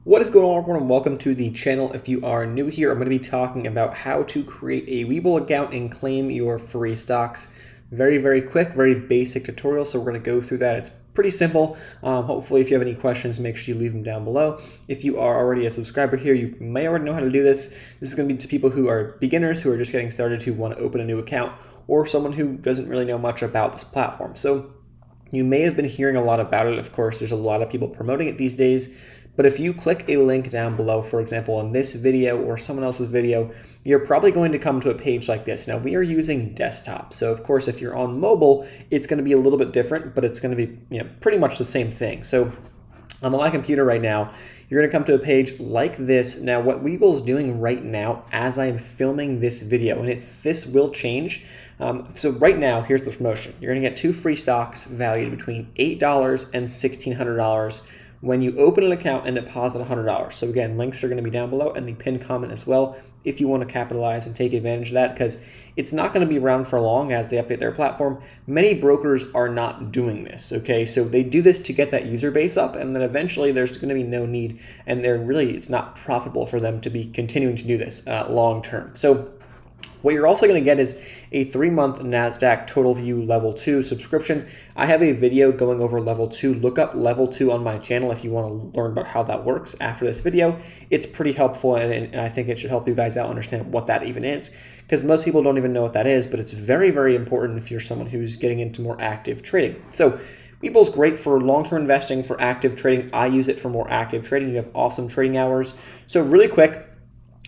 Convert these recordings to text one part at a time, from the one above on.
What is going on, everyone, and welcome to the channel. If you are new here, I'm going to be talking about how to create a Webull account and claim your free stocks. Very quick, very basic tutorial, so we're going to go through that. It's pretty simple. Hopefully, if you have any questions, make sure you leave them down below. If you are already a subscriber here, you may already know how to do this. This is going to be to people who are beginners, who are just getting started, who want to open a new account, or someone who doesn't really know much about this platform. So you may have been hearing a lot about it. Of course, there's a lot of people promoting it these days. But if you click a link down below, for example, in this video or someone else's video, you're probably going to come to a page like this. Now, we are using desktop. So, of course, if you're on mobile, it's going to be a little bit different, but it's going to be pretty much the same thing. So I'm on my computer right now. You're going to come to a page like this. Now, what Webull is doing right now as I am filming this video, and this will change. So right now, here's the promotion. You're going to get 2 free stocks valued between $8 and $1,600 when you open an account and deposit $100. So again, links are going to be down below and the pinned comment as well if you want to capitalize and take advantage of that, because it's not going to be around for long as they update their platform. Many brokers are not doing this, okay? So they do this to get that user base up, and then eventually there's going to be no need, and it's not profitable for them to be continuing to do this long term. So what you're also going to get is a 3-month NASDAQ Total View Level 2 subscription. I have a video going over Level 2. Look up Level 2 on my channel if you want to learn about how that works after this video. It's pretty helpful, and I think it should help you guys out understand what that even is, because most people don't even know what that is, but it's very important if you're someone who's getting into more active trading. So Webull is great for long-term investing, for active trading. I use it for more active trading. You have awesome trading hours. So really quick,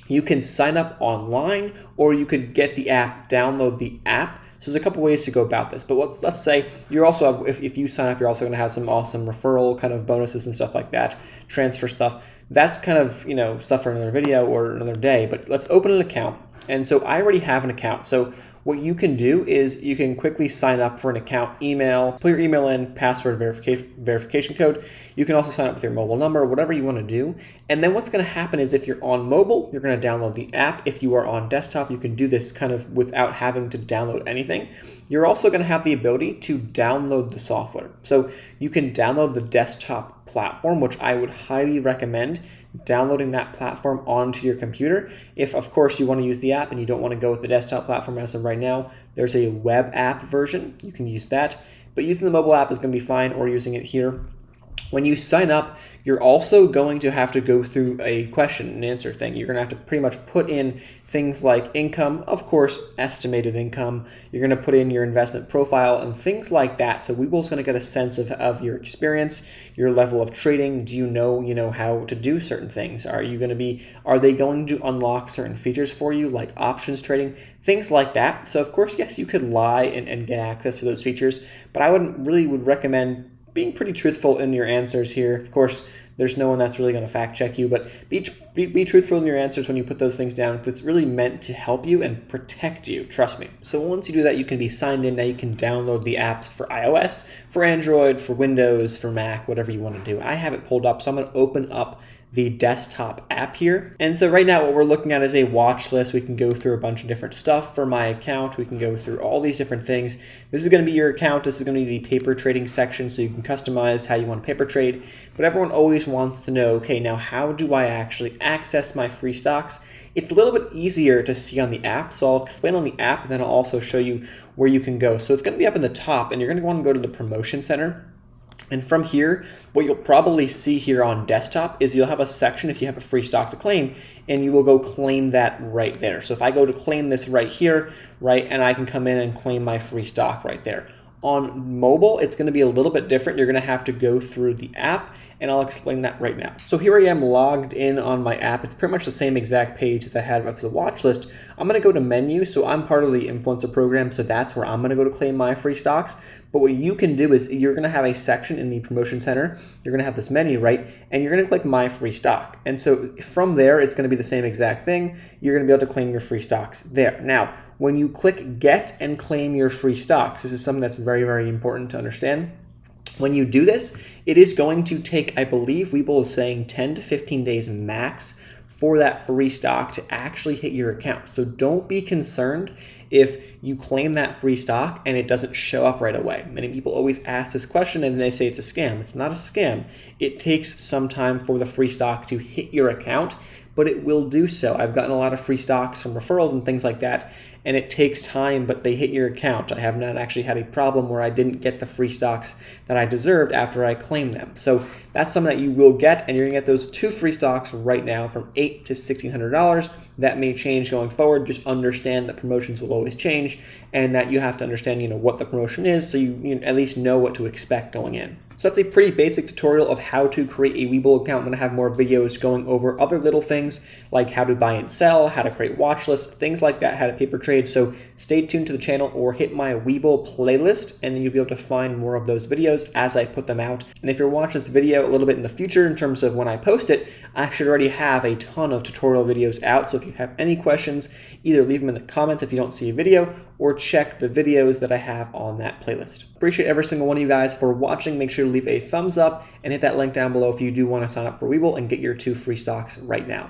you can sign up online, or you could get the app, download the app. So there's a couple ways to go about this. But let's say you're also, if you sign up, you're also going to have some awesome referral kind of bonuses and stuff like that, transfer stuff. That's kind of, stuff for another video or another day. But let's open an account. And so I already have an account. So what you can do is you can quickly sign up for an account, put your email in, password verification code. You can also sign up with your mobile number, whatever you want to do. And then what's going to happen is if you're on mobile, you're going to download the app. If you are on desktop, you can do this kind of without having to download anything. You're also going to have the ability to download the software. So you can download the desktop platform, which I would highly recommend downloading that platform onto your computer. If, of course, you want to use the app and you don't want to go with the desktop platform as of right now, there's a web app version. You can use that. But using the mobile app is going to be fine, or using it here. When you sign up, you're also going to have to go through a question and answer thing. You're going to have to pretty much put in things like income, of course, estimated income. You're going to put in your investment profile and things like that. So Webull's going to get a sense of your experience, your level of trading. Do you know how to do certain things? Are they going to unlock certain features for you, like options trading, things like that? So of course, yes, you could lie and get access to those features, but I would recommend being pretty truthful in your answers here. Of course, there's no one that's really going to fact check you, but be truthful in your answers when you put those things down. It's really meant to help you and protect you, trust me. So once you do that, you can be signed in. Now you can download the apps for iOS, for Android, for Windows, for Mac, whatever you want to do. I have it pulled up, so I'm going to open up the desktop app here. And so right now what we're looking at is a watch list. We can go through a bunch of different stuff for my account. We can go through all these different things. This is going to be your account. This is going to be the paper trading section, so you can customize how you want to paper trade. But everyone always wants to know, okay, now how do I actually access my free stocks? It's a little bit easier to see on the app, so I'll explain on the app, and then I'll also show you where you can go. So it's going to be up in the top, and you're going to want to go to the promotion center. And from here, what you'll probably see here on desktop is you'll have a section if you have a free stock to claim, and you will go claim that right there. So if I go to claim this right here, and I can come in and claim my free stock right there. On mobile, it's going to be a little bit different. You're going to have to go through the app, and I'll explain that right now. So here I am logged in on my app. It's pretty much the same exact page that I had with the watch list. I'm going to go to menu. So I'm part of the influencer program, so that's where I'm going to go to claim my free stocks. But what you can do is you're going to have a section in the promotion center. You're going to have this menu, and you're going to click my free stock. And so from there, it's going to be the same exact thing. You're going to be able to claim your free stocks there. Now, when you click get and claim your free stocks, this is something that's very important to understand. When you do this, it is going to take, I believe Webull is saying 10 to 15 days max for that free stock to actually hit your account. So don't be concerned if you claim that free stock and it doesn't show up right away. Many people always ask this question and they say it's a scam. It's not a scam. It takes some time for the free stock to hit your account, but it will do so. I've gotten a lot of free stocks from referrals and things like that, and it takes time, but they hit your account. I have not actually had a problem where I didn't get the free stocks that I deserved after I claimed them. So that's something that you will get, and you're gonna get those 2 free stocks right now from $800 to $1,600. That may change going forward. Just understand that promotions will always change, and that you have to understand, what the promotion is, so you at least know what to expect going in. So that's a pretty basic tutorial of how to create a Webull account. I'm going to have more videos going over other little things like how to buy and sell, how to create watch lists, things like that, how to paper trade. So stay tuned to the channel or hit my Webull playlist, and then you'll be able to find more of those videos as I put them out. And if you're watching this video a little bit in the future in terms of when I post it, I should already have a ton of tutorial videos out. So if you have any questions, either leave them in the comments if you don't see a video, or check the videos that I have on that playlist. Appreciate every single one of you guys for watching. Make sure to leave a thumbs up and hit that link down below if you do want to sign up for Webull and get your 2 free stocks right now.